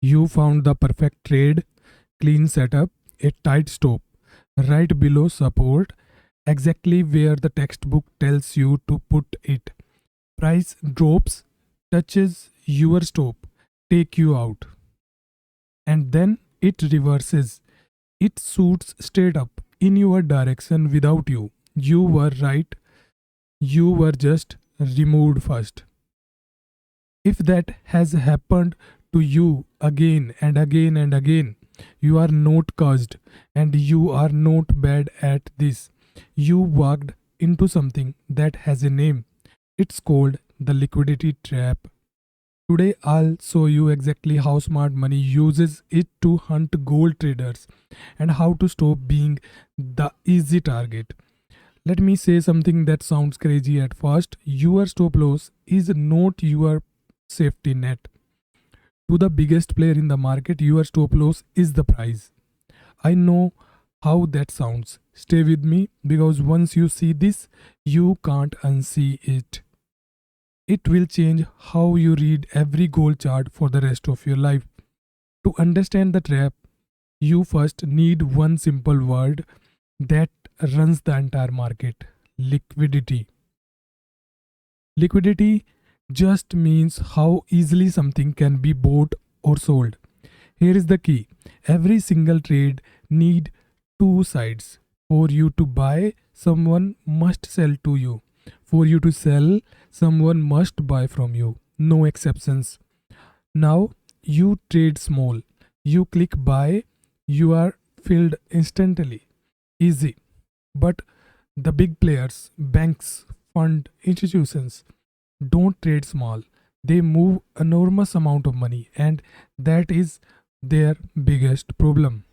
You found the perfect trade, clean setup, a tight stop, right below support, exactly where the textbook tells you to put it. Price drops, touches your stop, take you out, and then it reverses. It shoots straight up in your direction without you. You were right, you were just removed first. If that has happened to you again and again and again, you are not cursed and you are not bad at this. You walked into something that has a name. It's called the liquidity trap. Today, I'll show you exactly how smart money uses it to hunt gold traders and how to stop being the easy target. Let me say something that sounds crazy at first. Your stop loss is not your safety net. To the biggest player in the market, your stop loss is the price. I know how that sounds. Stay with me because once you see this, you can't unsee it. It will change how you read every gold chart for the rest of your life. To understand the trap, you first need one simple word that runs the entire market: liquidity. Liquidity just means how easily something can be bought or sold. Here is the key: every single trade need two sides. For you to buy, someone must sell to you. For you to sell, someone must buy from you. No exceptions. Now you trade small. You click buy, you are filled instantly. Easy. But the big players, banks, fund institutions, don't trade small. They move enormous amount of money, and that is their biggest problem.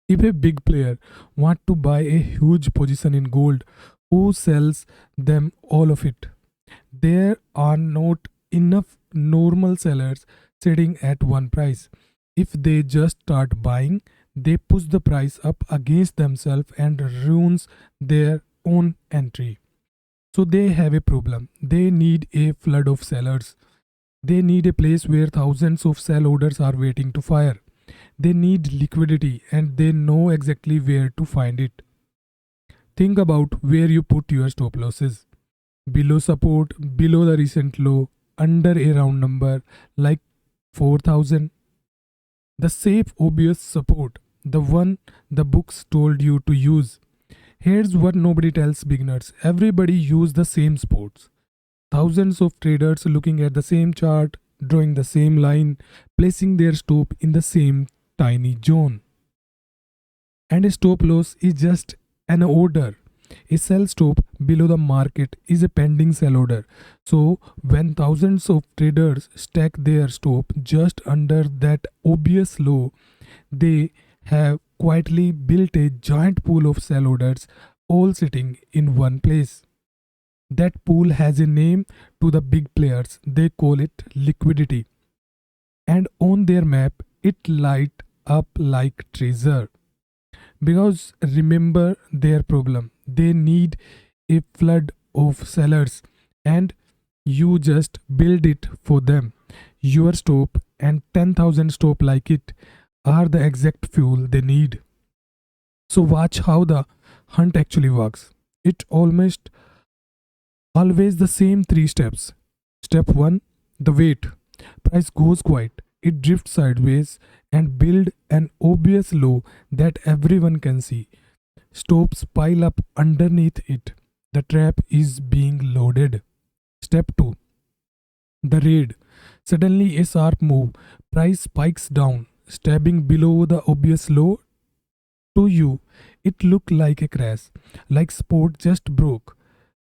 If a big player want to buy a huge position in gold, who sells them all of it? There are not enough normal sellers sitting at one price. If they just start buying, they push the price up against themselves and ruins their own entry. So they have a problem. They need a flood of sellers. They need a place where thousands of sell orders are waiting to fire. They need liquidity and they know exactly where to find it. Think about where you put your stop losses. Below support, below the recent low, under a round number like 4000. The safe, obvious support, the one the books told you to use. Here's what nobody tells beginners: everybody use the same spots. Thousands of traders looking at the same chart, drawing the same line, placing their stop in the same tiny zone. And a stop loss is just an order. A sell stop below the market is a pending sell order. So, when thousands of traders stack their stop just under that obvious low, they have quietly built a giant pool of sell orders all sitting in one place. That pool has a name to the big players. They call it liquidity. And on their map, it light up like treasure. Because remember their problem. They need a flood of sellers and you just build it for them. Your stop and 10,000 stop like it are the exact fuel they need. So watch how the hunt actually works. It almost always the same three steps. Step 1: the wait. Price goes quiet. It drifts sideways and build an obvious low that everyone can see. Stops pile up underneath it. The trap is being loaded. Step 2: the raid. Suddenly a sharp move. Price spikes down, stabbing below the obvious low. To you, it looked like a crash, like sport just broke.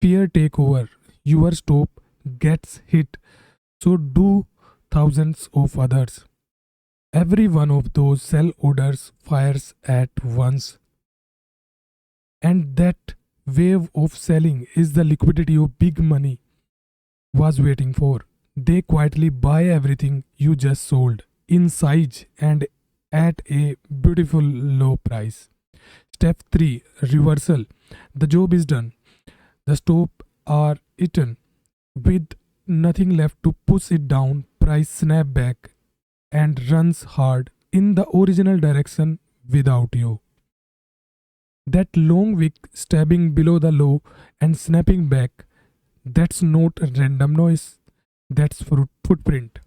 Fear take over. Your stop gets hit. So do thousands of others. Every one of those sell orders fires at once. And that wave of selling is the liquidity of big money was waiting for. They quietly buy everything you just sold in size and at a beautiful low price. Step 3: reversal. The job is done. The stop are eaten. With nothing left to push it down, price snap back and runs hard in the original direction without you. That long wick stabbing below the low and snapping back, that's not a random noise, that's footprint.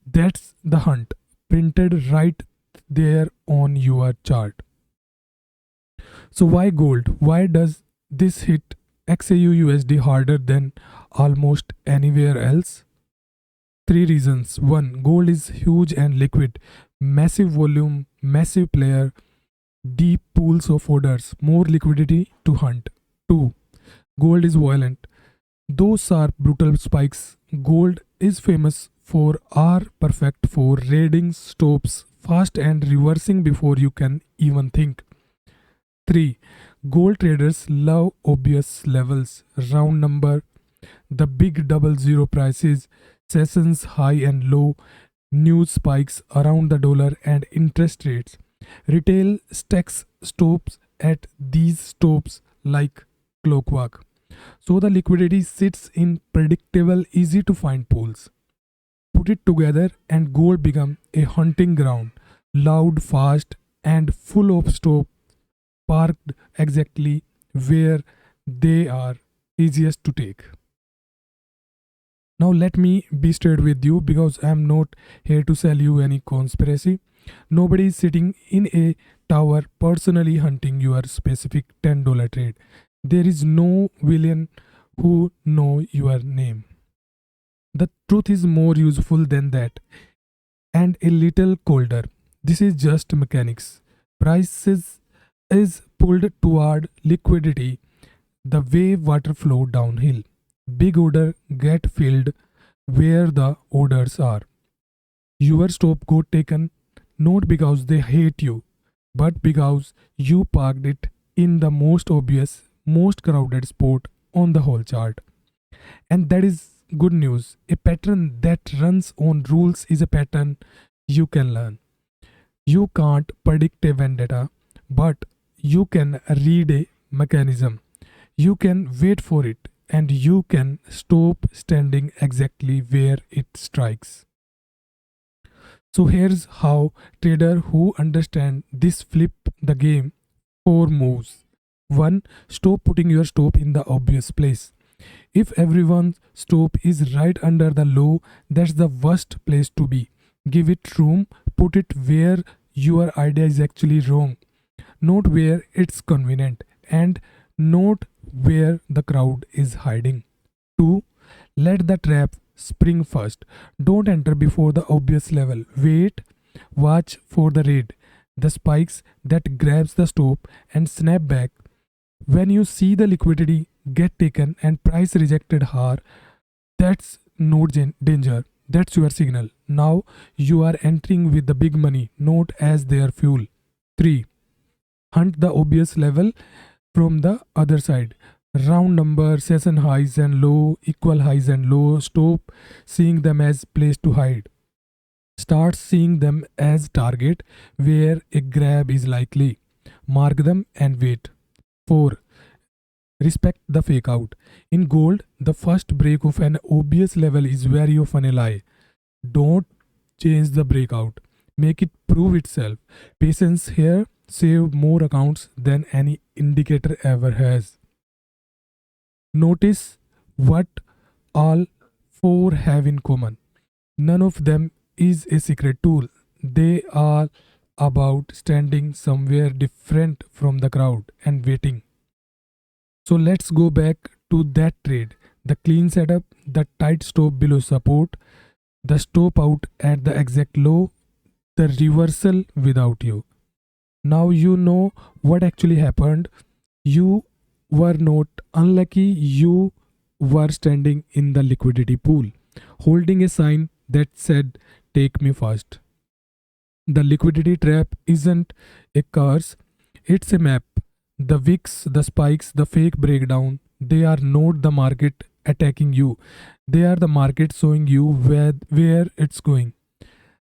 That's the hunt, printed right there on your chart. So why gold? Why does this hit XAUUSD harder than almost anywhere else? Three reasons. One, gold is huge and liquid, massive volume, massive player, deep pools of orders, more liquidity to hunt. Two, gold is violent. Those are brutal spikes. Gold is famous for are perfect for raiding stops fast and reversing before you can even think. 3. Gold traders love obvious levels, round number, the big double zero prices, sessions high and low, news spikes around the dollar and interest rates. Retail stacks stops at these stops like clockwork. So the liquidity sits in predictable, easy to find pools. Put it together and gold become a hunting ground, loud, fast, and full of stops parked exactly where they are easiest to take. Now let me be straight with you because I am not here to sell you any conspiracy. Nobody is sitting in a tower personally hunting your specific $10 trade. There is no villain who know your name. The truth is more useful than that and a little colder. This is just mechanics. Prices is pulled toward liquidity the way water flow downhill. Big order get filled where the orders are. Your stop got taken not because they hate you, but because you parked it in the most obvious, most crowded spot on the whole chart. And that is good news. A pattern that runs on rules is a pattern you can learn. You can't predict a vendetta, but you can read a mechanism. You can wait for it and you can stop standing exactly where it strikes. So here's how trader who understand this flip the game. 4 moves. 1. Stop putting your stop in the obvious place. If everyone's stop is right under the low, that's the worst place to be. Give it room, put it where your idea is actually wrong, not where it's convenient, and not where the crowd is hiding. 2. Let the trap spring first. Don't enter before the obvious level. Wait, watch for the raid, the spikes that grabs the stop and snap back. When you see the liquidity get taken and price rejected hard, that's not danger. That's your signal. Now you are entering with the big money, not as their fuel. 3. Hunt the obvious level from the other side. Round number, session highs and low, equal highs and low. Stop seeing them as place to hide. Start seeing them as target where a grab is likely. Mark them and wait. 4. Respect the fake out. In gold, the first break of an obvious level is very often a lie. Don't change the breakout. Make it prove itself. Patience here save more accounts than any indicator ever has. Notice what all 4 have in common. None of them is a secret tool. They are about standing somewhere different from the crowd and waiting. So let's go back to that trade. The clean setup, the tight stop below support, the stop out at the exact low, the reversal without you. Now you know what actually happened. You were not unlucky, you were standing in the liquidity pool, holding a sign that said, "Take me first." The liquidity trap isn't a curse, it's a map. The wicks, the spikes, the fake breakdown, they are not the market attacking you. They are the market showing you where it's going.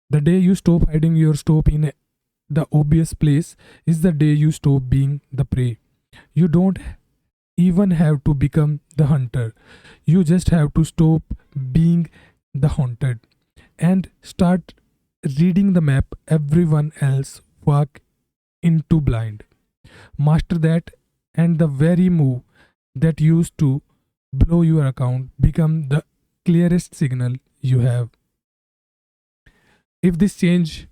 The day you stop hiding your stop in the obvious place is the day you stop being the prey. You don't even have to become the hunter. You just have to stop being the hunted and start reading the map everyone else walk into blind. Master that, and the very move that used to blow your account become the clearest signal you have. If this change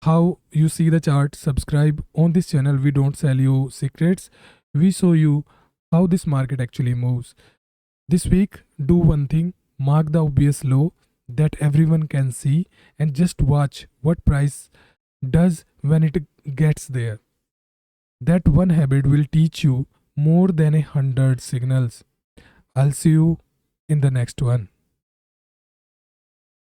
how you see the chart, subscribe. On this channel we don't sell you secrets, we show you how this market actually moves. This week, do one thing: mark the obvious low that everyone can see and just watch what price does when it gets there. That one habit will teach you more than 100 signals. I'll see you in the next one.